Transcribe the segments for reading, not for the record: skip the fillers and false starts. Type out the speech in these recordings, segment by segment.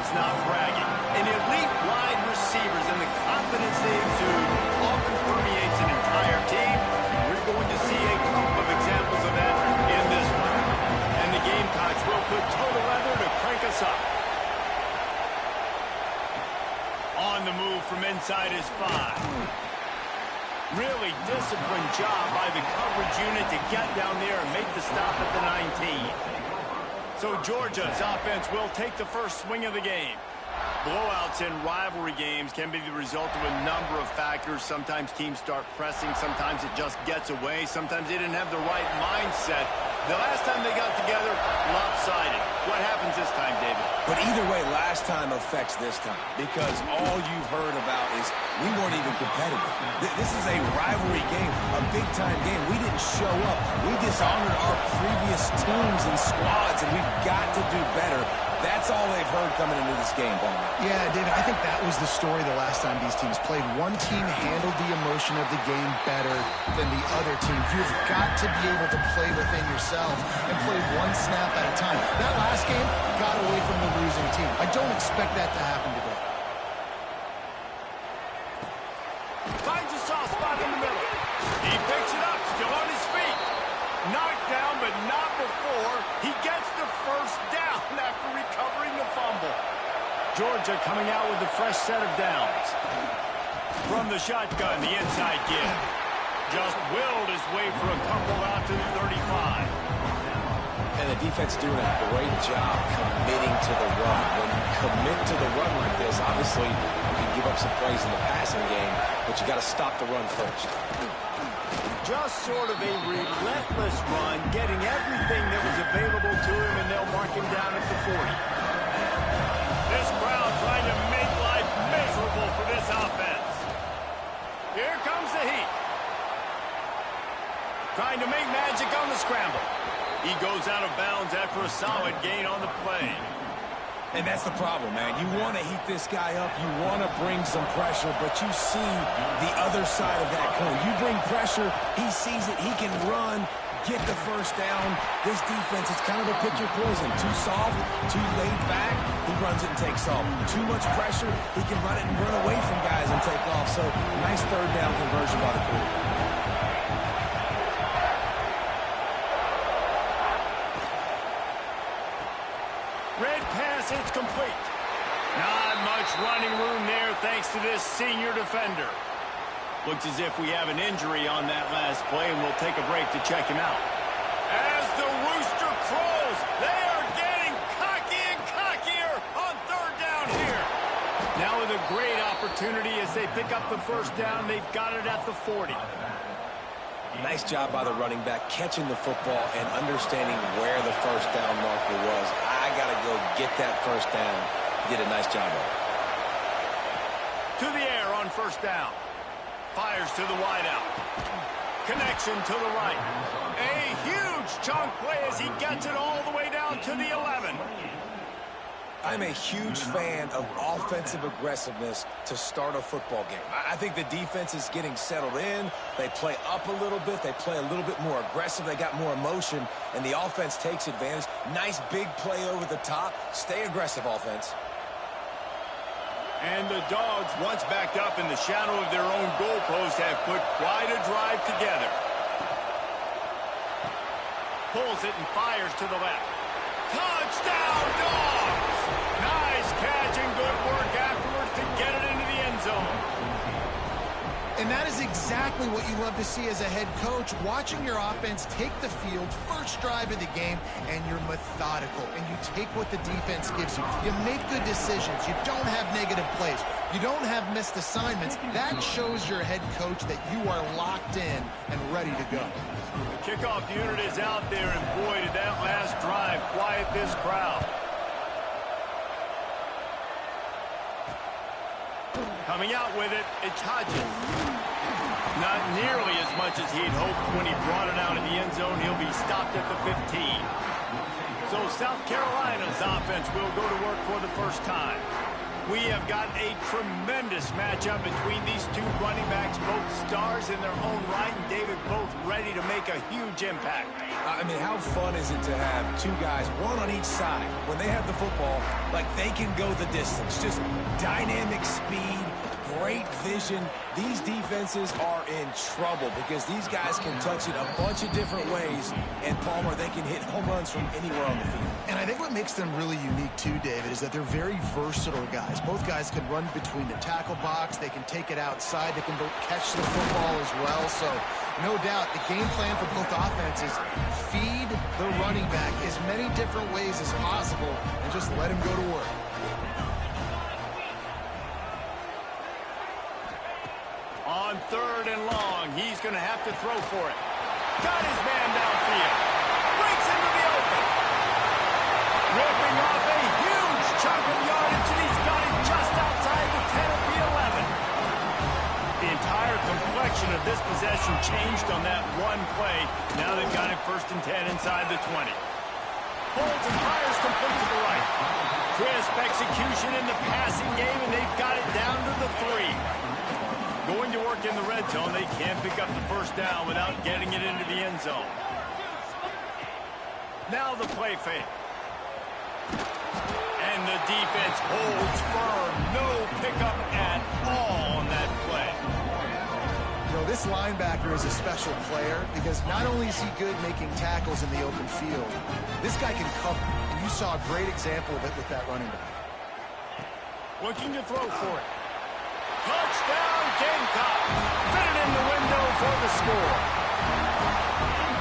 That's not bragging. And elite wide receivers and the confidence they exude often permeates an entire team. We're going to see a couple of examples of that in this one. And the Gamecocks will put total leather to crank us up. On the move from inside his 5. Really disciplined job by the coverage unit to get down there and make the stop at the 19. So Georgia's offense will take the first swing of the game. Blowouts in rivalry games can be the result of a number of factors. Sometimes teams start pressing. Sometimes it just gets away. Sometimes they didn't have the right mindset. The last time they got together, lopsided. What happens this time, David? But either way, last time affects this time because all you've heard about is we weren't even competitive. This is a rivalry game, a big-time game. We didn't show up. We dishonored our previous teams and squads, and we've got to do better. That's all they've heard coming into this game, Paul. Yeah, David, I think that was the story the last time these teams played. One team handled the emotion of the game better than the other team. You've got to be able to play within yourself and play one snap at a time. That last game got away from the losing team. I don't expect that to happen today. Finds a soft spot in the middle. He picks it up, still on his feet. Knocked down, but not before. He gets the first down after recovering the fumble. Georgia coming out with a fresh set of downs. From the shotgun, the inside give. Just willed his way for a couple out to the 35. And the defense doing a great job committing to the run. When you commit to the run like this, obviously you can give up some plays in the passing game, but you got to stop the run first. Just sort of a relentless run, getting everything that was available to him, and they'll mark him down at the 40. This crowd trying to make life miserable for this offense. Here comes the heat. Trying to make magic on the scramble. He goes out of bounds after a solid gain on the play. And that's the problem, man. You want to heat this guy up. You want to bring some pressure, but you see the other side of that coin. You bring pressure, he sees it, he can run, get the first down. This defense is kind of a pick your poison. Too soft, too laid back, he runs it and takes off. Too much pressure, he can run it and run away from guys and take off. So, nice third down conversion by the quarterback. Red pass, it's complete. Not much running room there thanks to this senior defender. Looks as if we have an injury on that last play, and we'll take a break to check him out. As the rooster crows, they are getting cocky and cockier on third down here. Now with a great opportunity as they pick up the first down, they've got it at the 40. Nice job by the running back, catching the football and understanding where the first down marker was. I got to go get that first down. Did a nice job of it. To the air on first down. Fires to the wideout. Connection to the right. A huge chunk play as he gets it all the way down to the 11. I'm a huge fan of offensive aggressiveness to start a football game. I think the defense is getting settled in. They play up a little bit. They play a little bit more aggressive. They got more emotion, and the offense takes advantage. Nice big play over the top. Stay aggressive, offense. And the Dogs, once backed up in the shadow of their own goalpost, have put quite a drive together. Pulls it and fires to the left. Touchdown, Dogs! Nice catch and good work afterwards to get it into the end zone. And that is exactly what you love to see as a head coach, watching your offense take the field, first drive of the game, and you're methodical, and you take what the defense gives you. You make good decisions. You don't have negative plays. You don't have missed assignments. That shows your head coach that you are locked in and ready to go. The kickoff unit is out there, and boy, did that last drive quiet this crowd. Coming out with it, it's Hodges. Not nearly as much as he'd hoped when he brought it out in the end zone. He'll be stopped at the 15. So South Carolina's offense will go to work for the first time. We have got a tremendous matchup between these two running backs, both stars in their own right, and David, both ready to make a huge impact. I mean, how fun is it to have two guys, one on each side, when they have the football, like they can go the distance. Just dynamic speed, great vision. These defenses are in trouble because these guys can touch it a bunch of different ways, and Palmer, they can hit home runs from anywhere on the field. And I think what makes them really unique too, David, is that they're very versatile guys. Both guys can run between the tackle box, they can take it outside, they can both catch the football as well. So no doubt the game plan for both offenses, feed the running back as many different ways as possible and just let him go to work. On 3rd and long, he's going to have to throw for it. Got his man downfield. Breaks into the open. Ripping off a huge chunk of yardage, and he's got it just outside the 10 of the 11. The entire complexion of this possession changed on that one play. Now they've got it 1st and 10 inside the 20. Holds and fires complete to the right. Crisp execution in the passing game, and they've got it down to the 3. Going to work in the red zone, they can't pick up the 1st down without getting it into the end zone. Now the play fake. And the defense holds firm. No pickup at all on that play. You know, this linebacker is a special player because not only is he good making tackles in the open field, this guy can cover. And you saw a great example of it with that running back. Looking to throw for it. Touchdown, Gamecock. Fit it in the window for the score.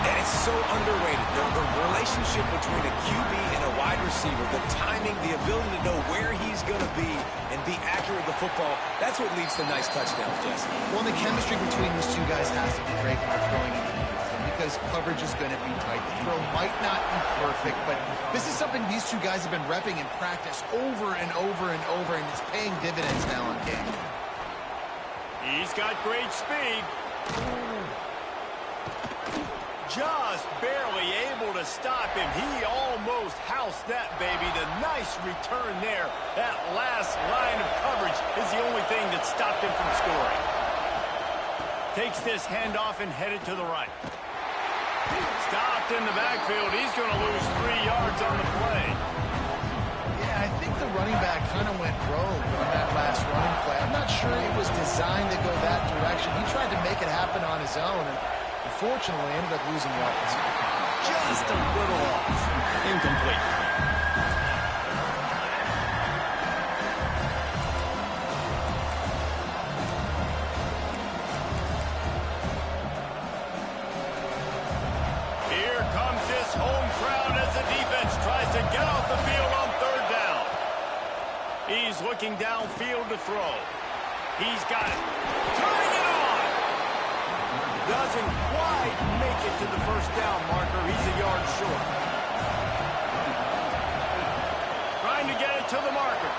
And it's so underrated. The relationship between a QB and a wide receiver, the timing, the ability to know where he's going to be and be accurate with the football, that's what leads to nice touchdowns, Jesse. Well, the chemistry between these two guys has to be great when they're throwing into the end zone because coverage is going to be tight. The throw might not be perfect, but this is something these two guys have been repping in practice over and over and over, and it's paying dividends now on game. He's got great speed. Just barely able to stop him. He almost housed that baby. The nice return there. That last line of coverage is the only thing that stopped him from scoring. Takes this handoff and headed to the right. Stopped in the backfield. He's going to lose 3 yards on the play. Yeah, I think the running back kind of went rogue on that last running play. I'm not sure it was designed to go that direction. He tried to make it happen on his own, and unfortunately ended up losing yards. Just a little off. Incomplete. Here comes this home crowd as the defense tries to get off the field on 3rd down. He's looking downfield to throw. He's got it. Turning it on. Doesn't quite make it to the 1st down marker. He's a yard short. Trying to get it to the marker.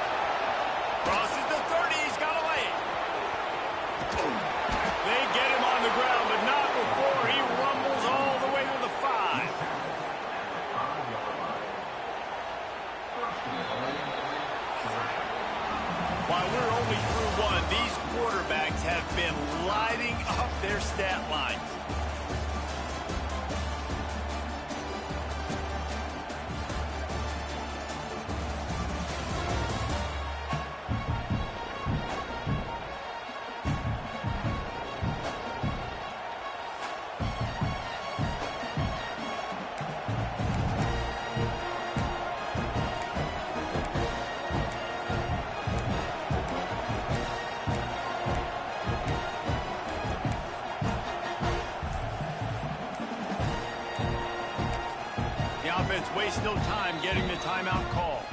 Crosses the 30. He's got to lay it. They get him on the ground, but not before he rumbles all the way to the 5. While we're only through 1, these quarterbacks have been lighting up their stat lines. The offense wastes no time getting the timeout call.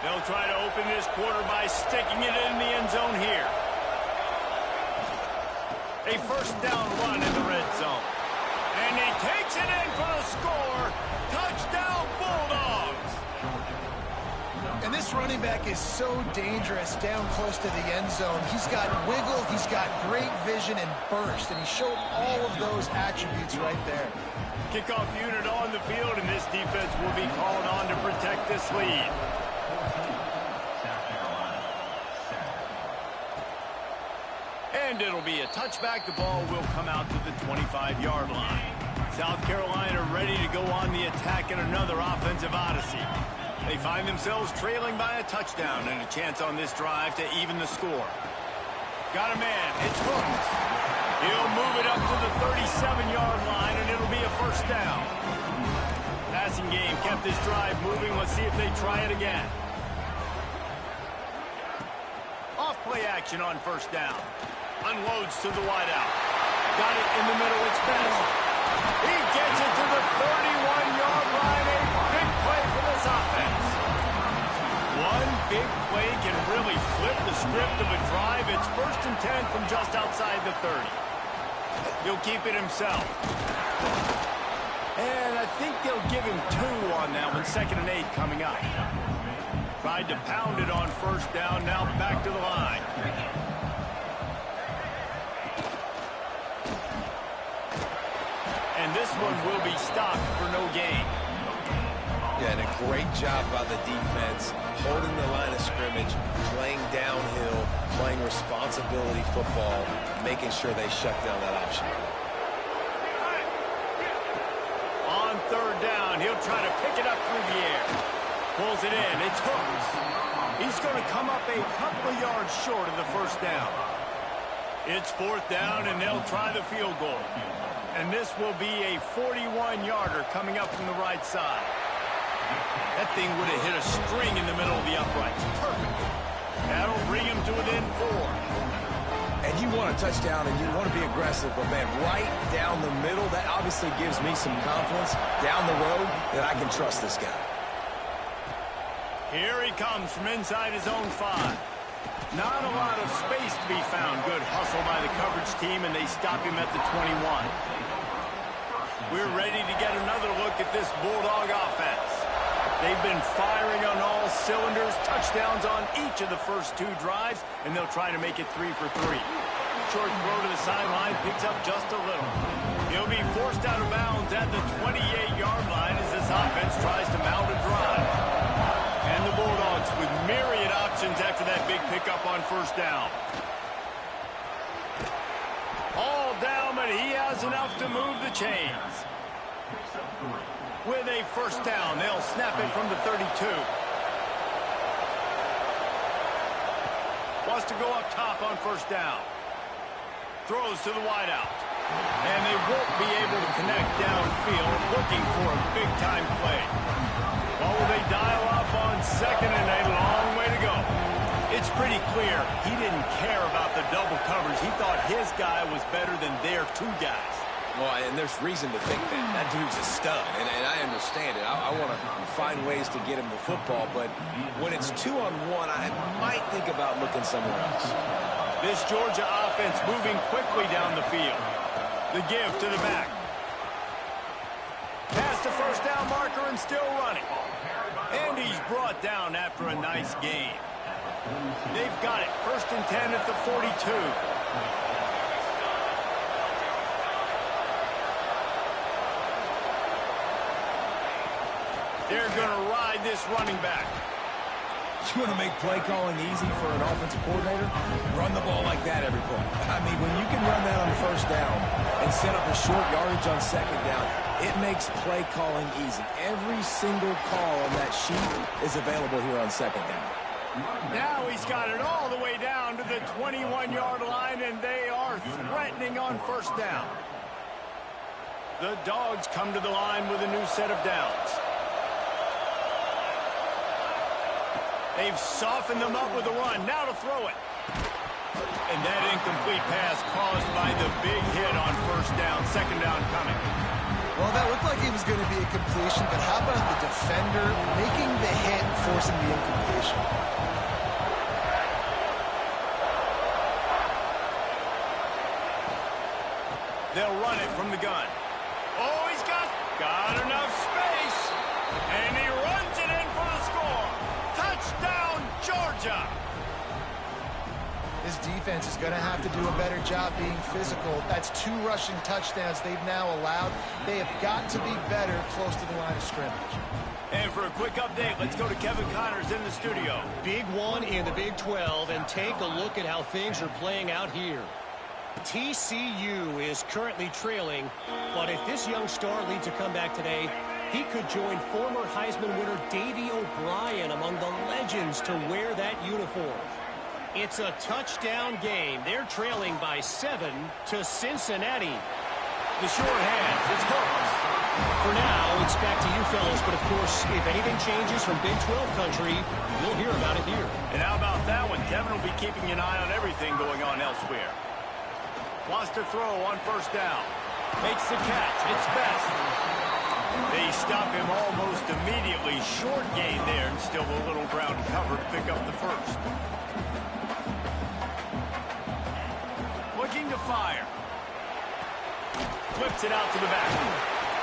They'll try to open this quarter by sticking it in the end zone here. A 1st down run in the red zone. And he takes it in for the score. Touchdown, Bulldogs. And this running back is so dangerous down close to the end zone. He's got wiggle, he's got great vision and burst, and he showed all of those attributes right there. Kickoff unit on the field, and this defense will be called on to protect this lead. And it'll be a touchback. The ball will come out to the 25-yard line. South Carolina ready to go on the attack in another offensive odyssey. They find themselves trailing by a touchdown and a chance on this drive to even the score. Got a man. It's Hooks. He'll move it up to the 37-yard line, and it'll be a first down. Passing game kept this drive moving. Let's see if they try it again. Off play action on first down. Unloads to the wideout. Got it in the middle. It's Bennett. He gets it to the 31-yard line. A big play for this offense. One big play can really flip the script of a drive. It's 1st and 10 from just outside the 30. He'll keep it himself. And I think they'll give him 2 on that one. 2nd and 8 coming up. Tried to pound it on first down. Now back to the line. And this one will be stopped for no gain. Yeah, and a great job by the defense, holding the line of scrimmage, playing downhill, playing responsibility football, making sure they shut down that option. On 3rd down, he'll try to pick it up through the air. Pulls it in. It's Hooks. He's going to come up a couple of yards short of the first down. It's 4th down, and they'll try the field goal. And this will be a 41-yarder coming up from the right side. That thing would have hit a string in the middle of the uprights. Perfect. That'll bring him to within 4. And you want a touchdown and you want to be aggressive, but man, right down the middle, that obviously gives me some confidence down the road that I can trust this guy. Here he comes from inside his own 5. Not a lot of space to be found. Good hustle by the coverage team, and they stop him at the 21. We're ready to get another look at this Bulldog offense. They've been firing on all cylinders, touchdowns on each of the first 2 drives, and they'll try to make it 3 for 3. Short throw to the sideline, picks up just a little. He'll be forced out of bounds at the 28-yard line as this offense tries to mount a drive. And the Bulldogs with myriad options after that big pickup on first down. All down, but he has enough to move the chains. With a first down, they'll snap it from the 32. Wants to go up top on first down. Throws to the wideout. And they won't be able to connect downfield, looking for a big-time play. Or will they dial up on 2nd and a long way to go? It's pretty clear he didn't care about the double coverage. He thought his guy was better than their 2 guys. Well, and there's reason to think that. That dude's a stud, and I understand it. I want to find ways to get him the football, but when it's 2-on-1, I might think about looking somewhere else. This Georgia offense moving quickly down the field. The give to the back. Past the first down marker and still running. And he's brought down after a nice gain. They've got it. 1st and 10 at the 42. They're going to ride this running back. You want to make play calling easy for an offensive coordinator? Run the ball like that every play. I mean, when you can run that on first down and set up a short yardage on 2nd down, it makes play calling easy. Every single call on that sheet is available here on 2nd down. Now he's got it all the way down to the 21-yard line, and they are threatening on first down. The Dogs come to the line with a new set of downs. They've softened them up with a run. Now to throw it. And that incomplete pass caused by the big hit on first down. 2nd down coming. Well, that looked like it was going to be a completion, but how about the defender making the hit and forcing the incompletion? They'll run it from the gun. Oh, he's got enough space. And he runs it in for the score. Touchdown! defense is going to have to do a better job being physical. That's 2 rushing touchdowns they've now allowed. They have got to be better close to the line of scrimmage. And for a quick update, let's go to Kevin Connors in the studio. Big one in the Big 12, and take a look at how things are playing out here. TCU is currently trailing, but if this young star leads a comeback today, he could join former Heisman winner Davey O'Brien among the legends to wear that uniform. It's a touchdown game. They're trailing by 7 to Cincinnati. The short hand, it's close. For now, it's back to you fellas, but of course, if anything changes from Big 12 country, you'll hear about it here. And how about that one? Kevin will be keeping an eye on everything going on elsewhere. Wants to throw on first down. Makes the catch. It's best. They stop him almost immediately. Short gain there, and still a little ground cover to pick up the first. Looking to fire. Flips it out to the back.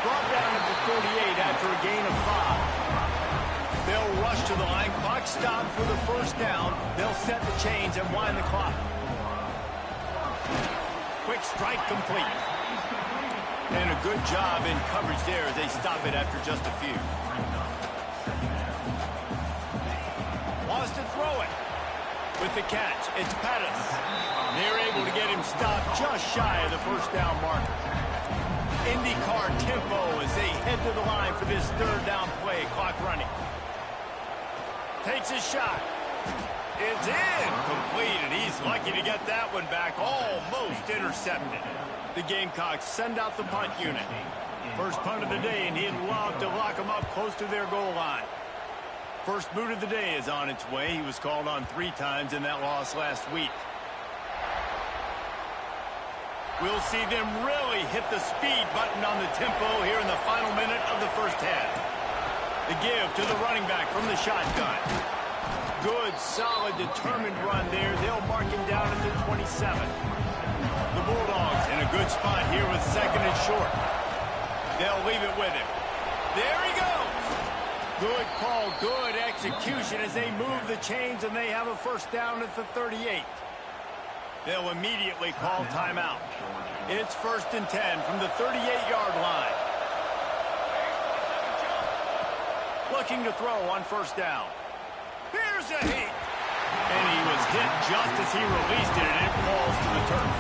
Brought down at the 38 after a gain of 5. They'll rush to the line. Clock stopped for the first down. They'll set the chains and wind the clock. Quick strike complete. And a good job in coverage there as they stop it after just a few. Wants to throw it. With the catch, it's Pettis. They're able to get him stopped just shy of the first down marker. IndyCar tempo as they head to the line for this third down play. Clock running. Takes a shot. It's in. Completed. He's lucky to get that one back. Almost intercepted. The Gamecocks send out the punt unit. First punt of the day, and he'd love to lock them up close to their goal line. First boot of the day is on its way. He was called on 3 times in that loss last week. We'll see them really hit the speed button on the tempo here in the final minute of the first half. The give to the running back from the shotgun. Good, solid, determined run there. They'll mark him down at the 27. The Bulldogs in a good spot here with 2nd and short. They'll leave it with him. There he goes. Good call, good execution as they move the chains and they have a first down at the 38. They'll immediately call timeout. It's 1st and 10 from the 38-yard line. Looking to throw on first down. Here's a hit. And he was hit just as he released it, and it falls to the turf.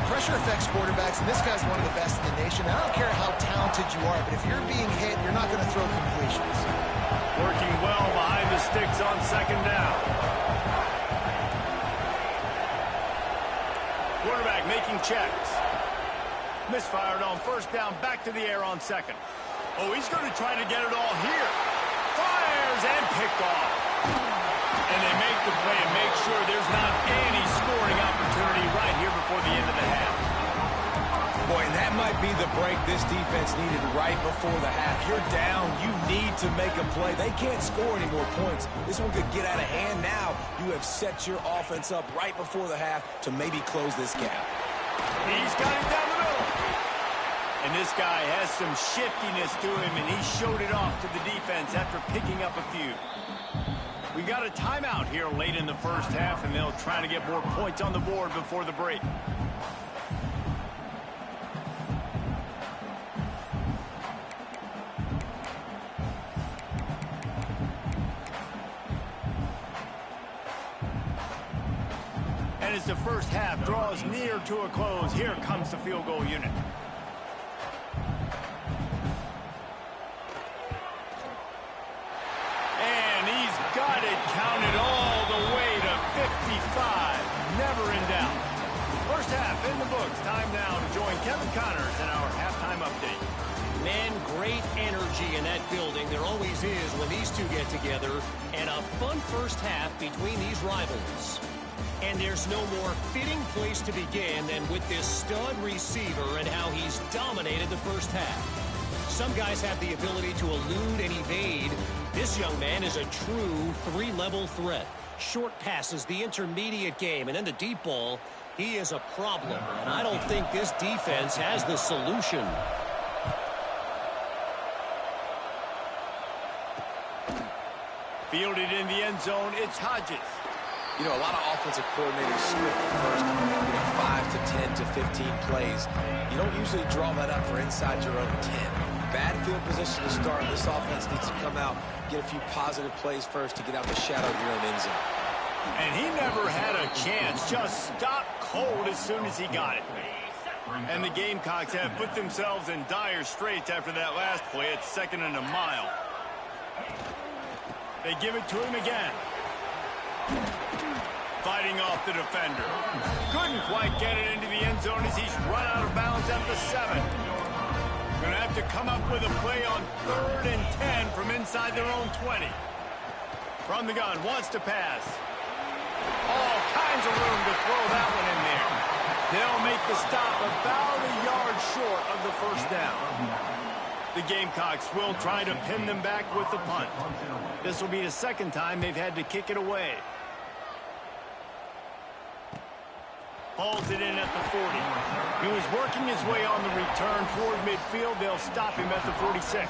Pressure affects quarterbacks, and this guy's one of the best in the nation. I don't care how talented you are, but if you're being hit, you're not going to throw completions. Working well behind the sticks on 2nd down. Quarterback making checks. Misfired on first down, back to the air on 2nd. Oh, he's going to try to get it all here. Fires and picked off. And they make the play and make sure there's not any scoring opportunity right here before the end of the half. Boy, and that might be the break this defense needed right before the half. You're down. You need to make a play. They can't score any more points. This one could get out of hand now. You have set your offense up right before the half to maybe close this gap. He's got it down the middle. And this guy has some shiftiness to him, and he showed it off to the defense after picking up a few. We got a timeout here late in the first half, and they'll try to get more points on the board before the break. And as the first half draws near to a close, here comes the field goal unit. And he's got it counted all the way to 55. Never in doubt. First half in the books. Time now to join Kevin Connors in our halftime update. Man, great energy in that building. There always is when these two get together. And a fun first half between these rivals. And there's no more fitting place to begin than with this stud receiver and how he's dominated the first half. Some guys have the ability to elude and evade. This young man is a true 3-level threat. Short passes, the intermediate game, and then the deep ball. He is a problem, and I don't think this defense has the solution. Fielded in the end zone, it's Hodges. You know, a lot of offensive coordinators script the first 5 to 10 to 15 plays. You don't usually draw that up for inside your own 10. Bad field position to start. This offense needs to come out, get a few positive plays first to get out the shadow of your own end zone. And he never had a chance. Just stopped cold as soon as he got it. And the Gamecocks have put themselves in dire straits after that last play. It's 2nd and a mile. They give it to him again. Fighting off the defender. Couldn't quite get it into the end zone as he's run out of bounds at the 7. Going to have to come up with a play on 3rd and 10 from inside their own 20. From the gun, wants to pass. All kinds of room to throw that one in there. They'll make the stop about a yard short of the first down. The Gamecocks will try to pin them back with the punt. This will be the 2nd time they've had to kick it away. Hauls it in at the 40. He was working his way on the return toward midfield. They'll stop him at the 46.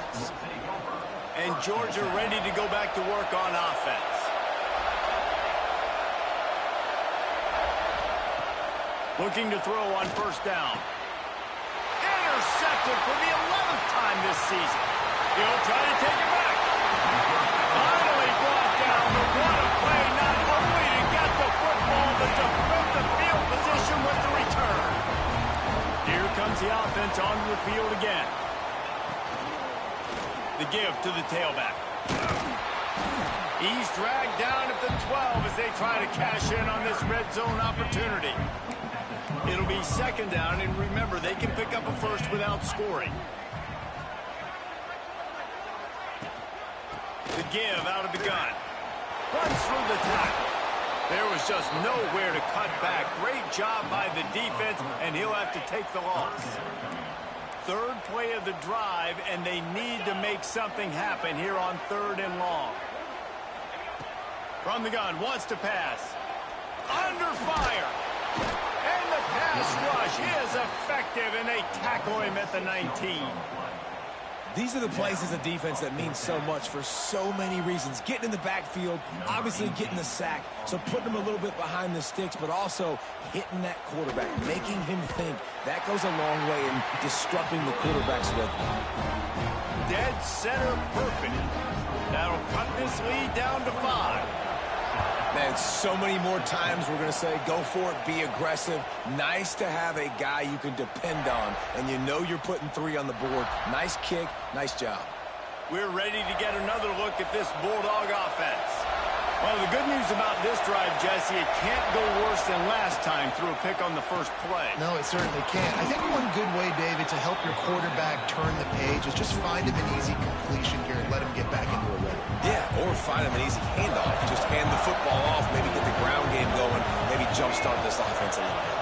And Georgia ready to go back to work on offense. Looking to throw on 1st down. Intercepted for the 11th time this season. He'll try to take it back. Finally brought down, but what a play, not only to get the football, but to flip the field position with the return. Here comes the offense onto the field again. The give to the tailback. He's dragged down at the 12 as they try to cash in on this red zone opportunity. It'll be 2nd down, and remember, they can pick up a first without scoring. The give out of the gun. Runs through the tackle. There was just nowhere to cut back. Great job by the defense, and he'll have to take the loss. 3rd play of the drive, and they need to make something happen here on 3rd and long. From the gun, wants to pass. Under fire. And the pass rush is effective, and they tackle him at the 19. These are the plays as a defense that mean so much for so many reasons. Getting in the backfield, obviously getting the sack, so putting him a little bit behind the sticks, but also hitting that quarterback, making him think. That goes a long way in disrupting the quarterback's rhythm. Dead center perfect. That'll cut this lead down to 5. Man, so many more times we're going to say, go for it, be aggressive. Nice to have a guy you can depend on, and you know you're putting 3 on the board. Nice kick, nice job. We're ready to get another look at this Bulldog offense. Well, the good news about this drive, Jesse, it can't go worse than last time through a pick on the first play. No, it certainly can't. I think one good way, David, to help your quarterback turn the page is just find him an easy completion here and let him get back into a rhythm. Yeah, or find him an easy handoff. Just hand the football off, maybe get the ground game going, maybe jumpstart this offense a little bit.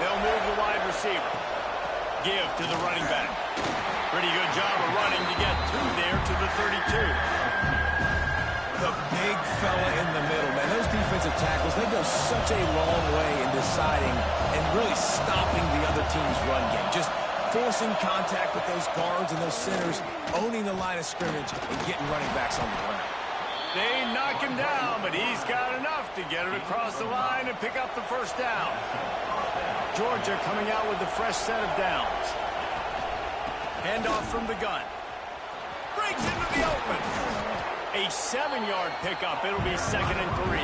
They'll move the wide receiver. Give to the running back. Pretty good job of running to get 2 there to the 32. The big fella in the middle, man. Those defensive tackles, they go such a long way in deciding and really stopping the other team's run game. Just forcing contact with those guards and those centers, owning the line of scrimmage, and getting running backs on the ground. They knock him down, but he's got enough to get it across the line and pick up the 1st down. Georgia coming out with a fresh set of downs. Handoff from the gun. Breaks into the open. A 7-yard pickup. It'll be 2nd and 3.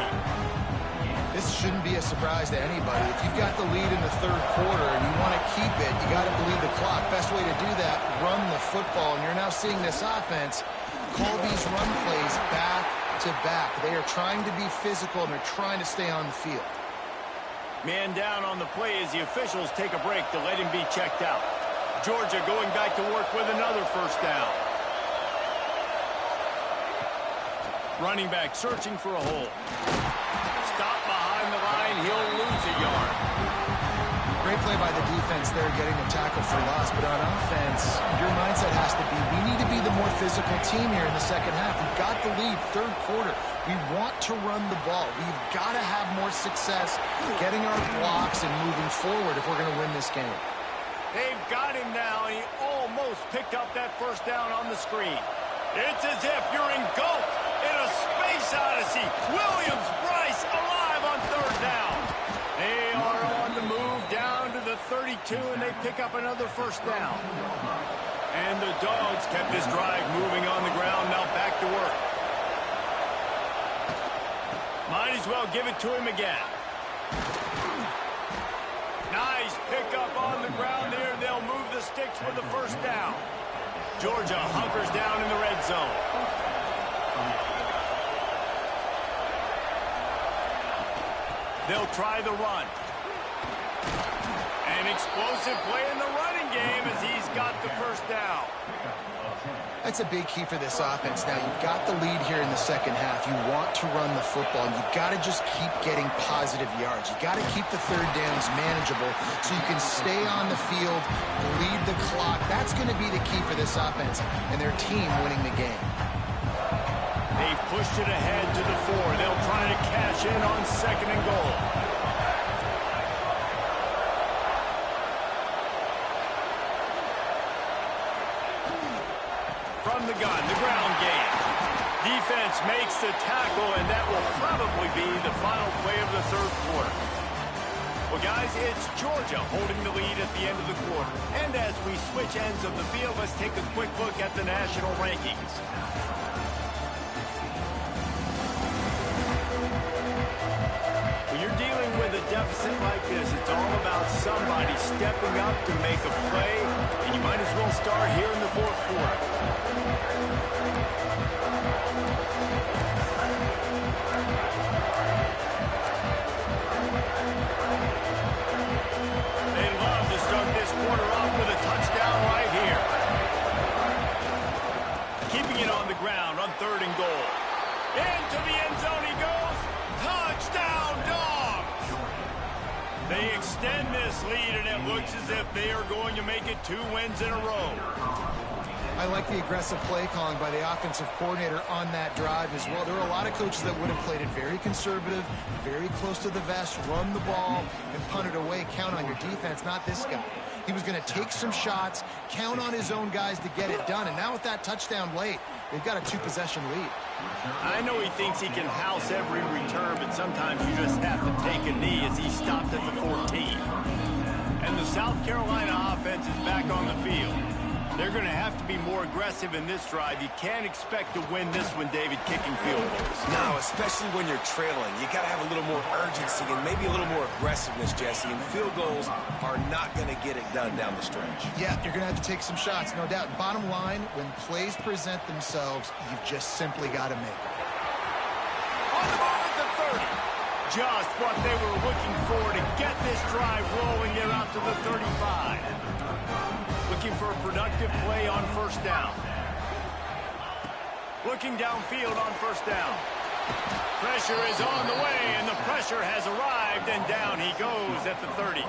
This shouldn't be a surprise to anybody. If you've got the lead in the 3rd quarter and you want to keep it, you got to believe the clock. Best way to do that, run the football. And you're now seeing this offense call these run plays back to back. They are trying to be physical, and they're trying to stay on the field. Man down on the play as the officials take a break to let him be checked out. Georgia going back to work with another 1st down. Running back searching for a hole. Stop behind the line. He'll lose a yard. Great play by the defense there, getting the tackle for loss. But on offense, your mindset has to be, we need to be the more physical team here in the 2nd half. We've got the lead, 3rd quarter. We want to run the ball. We've got to have more success getting our blocks and moving forward if we're going to win this game. They've got him now, and he almost picked up that 1st down on the screen. It's as if you're engulfed in a space odyssey. Williams-Brice alive on down. They are on the move down to the 32, and they pick up another first down. And the Dogs kept this drive moving on the ground. Now back to work. Might as well give it to him again. Nice pickup on the ground there. They'll move the sticks with the first down. Georgia hunkers down in the red zone. They'll try the run. An explosive play in the running game as he's got the first down. That's a big key for this offense. Now, you've got the lead here in the second half. You want to run the football. You've got to just keep getting positive yards. You've got to keep the third downs manageable so you can stay on the field, lead the clock. That's going to be the key for this offense and their team winning the game. They've pushed it ahead to the 4. They'll try to cash in on 2nd and goal. From the gun, the ground game. Defense makes the tackle, and that will probably be the final play of the third quarter. Well, guys, it's Georgia holding the lead at the end of the quarter. And as we switch ends of the field, let's take a quick look at the national rankings. When you're dealing with a deficit like this, it's all about somebody stepping up to make a play, and you might as well start here in the fourth quarter. They love to start this quarter off with a touchdown right here. Keeping it on the ground on 3rd and goal. Into the end zone he goes. Touchdown, Dogs! They extend this lead, and it looks as if they are going to make it 2 wins in a row. I like the aggressive play calling by the offensive coordinator on that drive as well. There are a lot of coaches that would have played it very conservative, very close to the vest, run the ball, and punt it away. Count on your defense, not this guy. He was going to take some shots, count on his own guys to get it done. And now with that touchdown late, they've got a 2-possession lead. I know he thinks he can house every return, but sometimes you just have to take a knee as he stopped at the 14. And the South Carolina offense is back on the field. They're going to have to be more aggressive in this drive. You can't expect to win this one, David, kicking field goals. No, especially when you're trailing. You got to have a little more urgency and maybe a little more aggressiveness, Jesse. And field goals are not going to get it done down the stretch. Yeah, you're going to have to take some shots, no doubt. Bottom line, when plays present themselves, you've just simply got to make them. On the ball at the 30. Just what they were looking for to get this drive rolling. They're out to the 35. Looking for a productive play on first down. Looking downfield on first down. Pressure is on the way, and the pressure has arrived, and down he goes at the 30.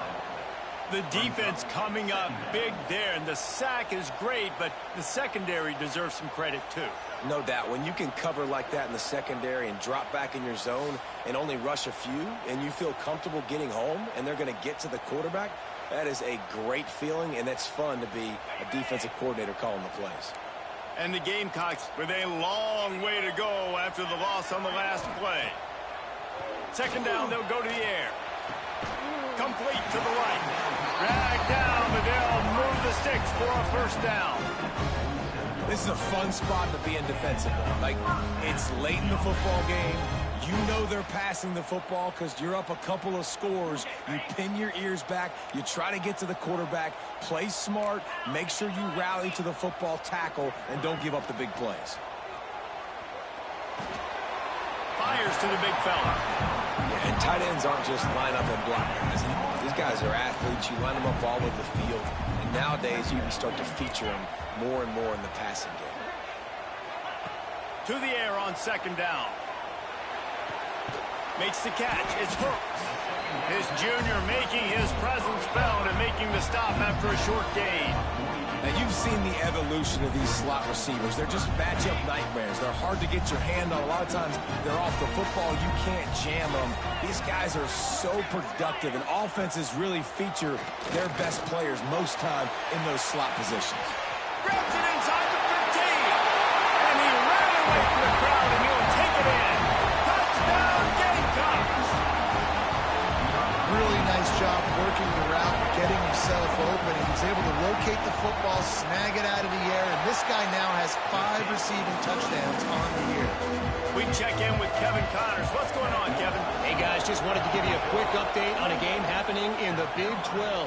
The defense coming up big there, and the sack is great, but the secondary deserves some credit too. No doubt. When you can cover like that in the secondary and drop back in your zone and only rush a few, and you feel comfortable getting home, and they're going to get to the quarterback, that is a great feeling, and it's fun to be a defensive coordinator calling the plays. And the Gamecocks with a long way to go after the loss on the last play. 2nd down, they'll go to the air. Complete to the right. Drag down, but they'll move the sticks for a first down. This is a fun spot to be in defensively. Like, it's late in the football game. You know they're passing the football because you're up a couple of scores. You pin your ears back. You try to get to the quarterback. Play smart. Make sure you rally to the football, tackle, and don't give up the big plays. Fires to the big fella. Yeah, and tight ends aren't just line up and block guys anymore. These guys are athletes. You line them up all over the field. And nowadays, you can start to feature them more and more in the passing game. To the air on 2nd down. Makes the catch. It's Hooks. His junior making his presence felt and making the stop after a short gain. Now, you've seen the evolution of these slot receivers. They're just matchup nightmares. They're hard to get your hand on. A lot of times, they're off the football. You can't jam them. These guys are so productive, and offenses really feature their best players most time in those slot positions. Grabs it inside the 15. And he ran away from the crowd, and he'll take it in. Touchdown, Gamecocks. job working the route, getting himself open. He was able to locate the football, snag it out of the air, and this guy now has 5 receiving touchdowns on the year. We check in with Kevin Connors. What's going on, Kevin? Hey, guys, just wanted to give you a quick update on a game happening in the Big 12.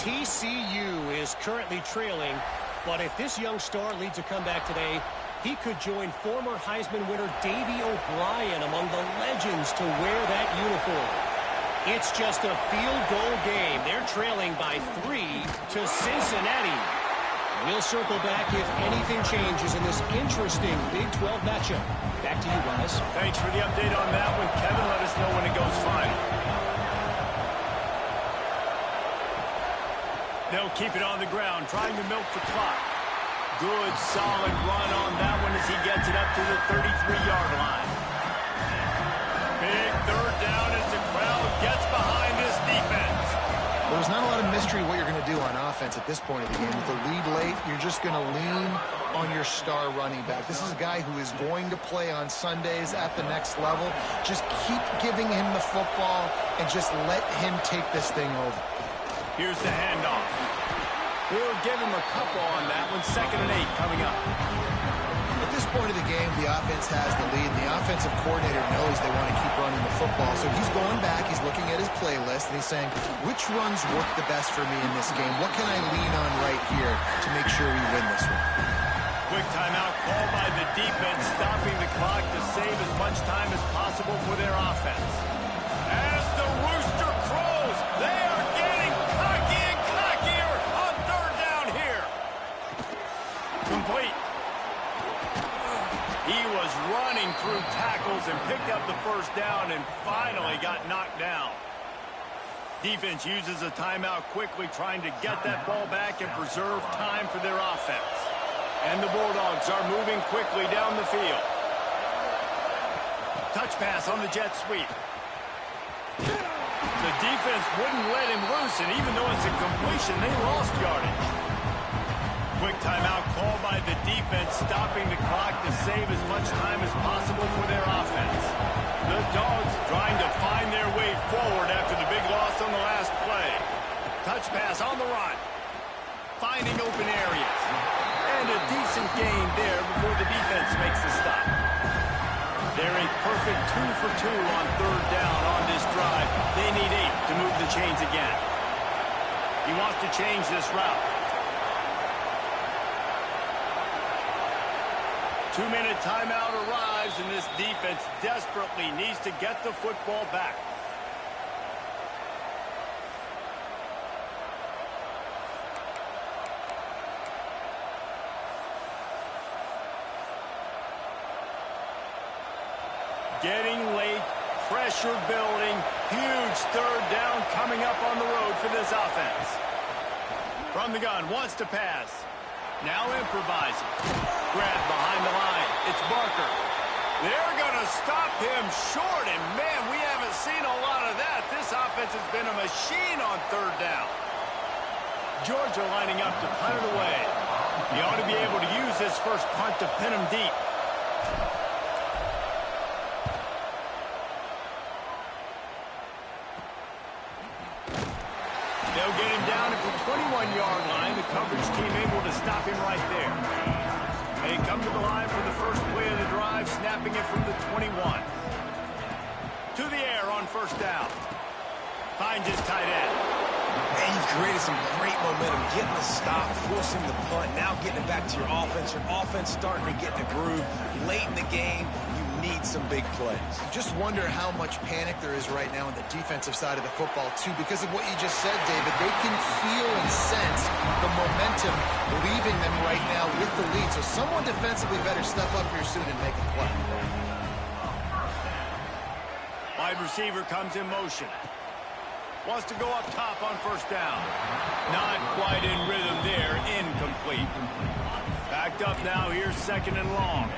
TCU is currently trailing, but if this young star leads a comeback today, he could join former Heisman winner Davey O'Brien among the legends to wear that uniform. It's just a field goal game. They're trailing by 3 to Cincinnati. We'll circle back if anything changes in this interesting Big 12 matchup. Back to you, guys. Thanks for the update on that one, Kevin. Let us know when it goes final. They'll keep it on the ground, trying to milk the clock. Good, solid run on that one as he gets it up to the 33-yard line. Big third down as the crowd gets behind this defense. Well, there's not a lot of mystery what you're going to do on offense at this point of the game. With the lead late, you're just going to lean on your star running back. This is a guy who is going to play on Sundays at the next level. Just keep giving him the football and just let him take this thing over. Here's the handoff. We'll give him a couple on that one. 2nd and 8 coming up. At this point of the game, the offense has the lead. The offensive coordinator knows they want to keep running the football. So he's going back, he's looking at his playlist, and he's saying, which runs work the best for me in this game? What can I lean on right here to make sure we win this one? Quick timeout called by the defense, stopping the clock to save as much time as possible for their offense. As the rooster crows, they are getting cocky and cockier on 3rd down here. Complete. He was running through tackles and picked up the 1st down and finally got knocked down. Defense uses a timeout quickly, trying to get that ball back and preserve time for their offense. And the Bulldogs are moving quickly down the field. Touch pass on the jet sweep. The defense wouldn't let him loose, and even though it's a completion, they lost yardage. Quick timeout called by the defense, stopping the clock to save as much time as possible for their offense. The Dogs trying to find their way forward after the big loss on the last play. Touch pass on the run. Finding open areas. And a decent gain there before the defense makes the stop. They're a perfect 2 for 2 on 3rd down on this drive. They need 8 to move the chains again. He wants to change this route. 2-minute timeout arrives, and this defense desperately needs to get the football back. Getting late, pressure building, huge 3rd down coming up on the road for this offense. From the gun, wants to pass. Now improvising. Grab behind the line. It's Barker. They're going to stop him short, and man, we haven't seen a lot of that. This offense has been a machine on 3rd down. Georgia lining up to punt it away. He ought to be able to use this first punt to pin him deep. They'll get him down at the 21-yard line. The coverage team able to stop him right there. They come to the line for the first play of the drive, snapping it from the 21. To the air on 1st down. Finds his tight end. Man, you've created some great momentum. Getting the stop, forcing the punt, now getting it back to your offense. Your offense starting to get in the groove. Late in the game, you need some big plays. Just wonder how much panic there is right now on the defensive side of the football, too, because of what you just said, David. They can feel and sense the momentum leaving them right now with the lead. So someone defensively better step up here soon and make a play. Wide receiver comes in motion. Wants to go up top on 1st down. Not quite in rhythm there. Incomplete. Backed up now. Here's 2nd and long.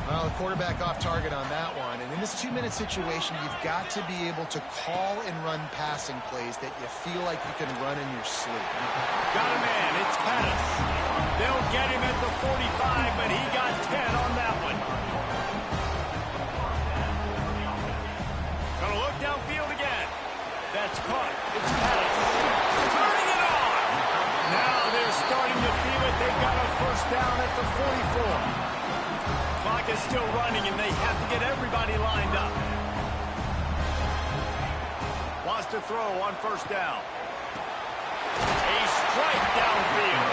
Well, the quarterback off target on that one. And in this 2-minute situation, you've got to be able to call and run passing plays that you feel like you can run in your sleep. Got a man. It's Pettis. They'll get him at the 45, but he got 10 on that one. Gonna look downfield again. That's caught. It's first down at the 44. Clock is still running, and they have to get everybody lined up. Wants to throw on first down. A strike downfield.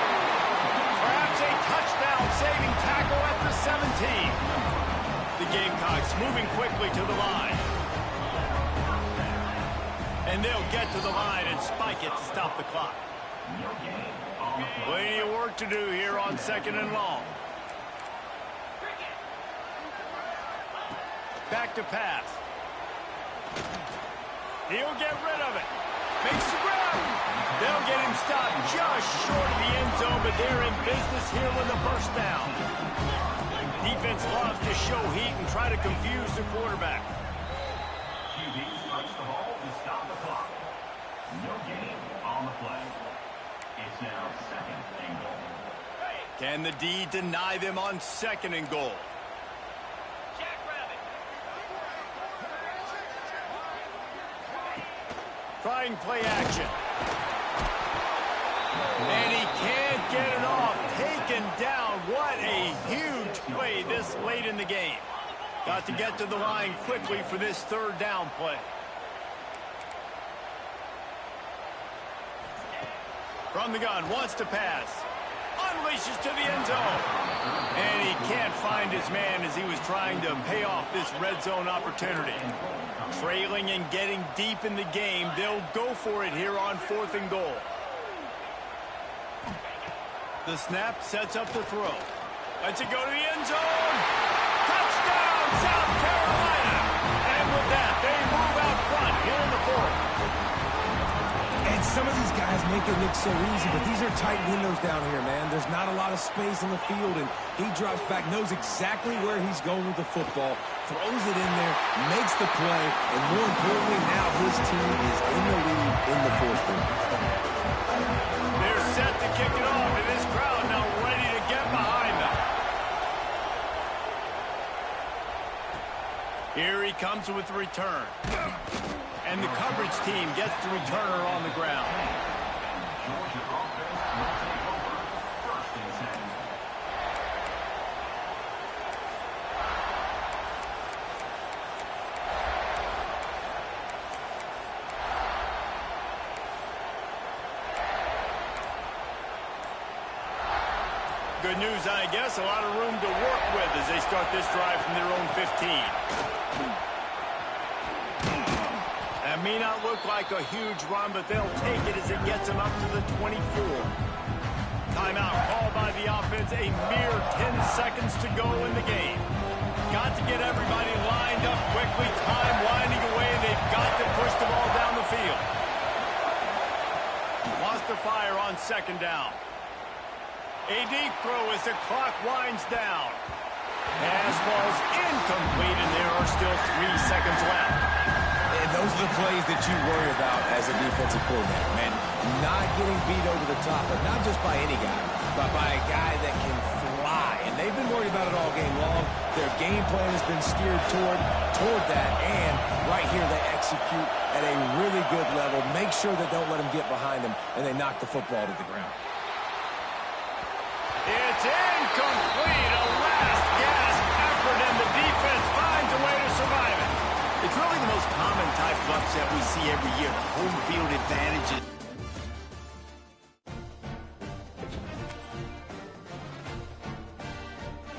Perhaps a touchdown-saving tackle at the 17. The Gamecocks moving quickly to the line. And they'll get to the line and spike it to stop the clock. Plenty of work to do here on second and long. Back to pass. He'll get rid of it. Makes the grab. They'll get him stopped just short of the end zone, but they're in business here with the first down. Defense loves to show heat and try to confuse the quarterback. QB strikes the ball to stop the clock. No gain on the play. It's now second and goal. Can the D deny them on second and goal? Trying play action. And he can't get it off. Taken down. What a huge play this late in the game. Got to get to the line quickly for this third down play. From the gun, wants to pass. Unleashes to the end zone. And he can't find his man as he was trying to pay off this red zone opportunity. Trailing and getting deep in the game, they'll go for it here on fourth and goal. The snap sets up the throw. Lets it go to the end zone. Touchdown, South Carolina. And with that, they move out front here in the fourth. And some of these guys make it look so easy, but these are tight windows down here, man. There's not a lot of space in the field, and he drops back, knows exactly where he's going with the football, throws it in there, makes the play, and more importantly, now his team is in the lead in the fourth quarter. They're set to kick it off, and this crowd now ready to get behind them. Here he comes with the return. And the coverage team gets the returner on the ground. Georgia offense will take over first and 10. Good news, I guess. A lot of room to work with as they start this drive from their own 15. That may not look like a huge run, but they'll take it as it gets them up to the 24. Timeout called by the offense. A mere 10 seconds to go in the game. Got to get everybody lined up quickly. Time winding away. They've got to push the ball down the field. Wants to fire on second down. A deep throw as the clock winds down. Pass falls incomplete, and there are still 3 seconds left. And those are the plays that you worry about as a defensive coordinator, man. Not getting beat over the top, but not just by any guy, but by a guy that can fly. And they've been worried about it all game long. Their game plan has been steered toward that, and right here they execute at a really good level. Make sure they don't let them get behind them, and they knock the football to the ground. It's incomplete. A last-gasp effort, and the defense finds a way to survive it. It's really the most common type of upset we see every year. The home field advantage.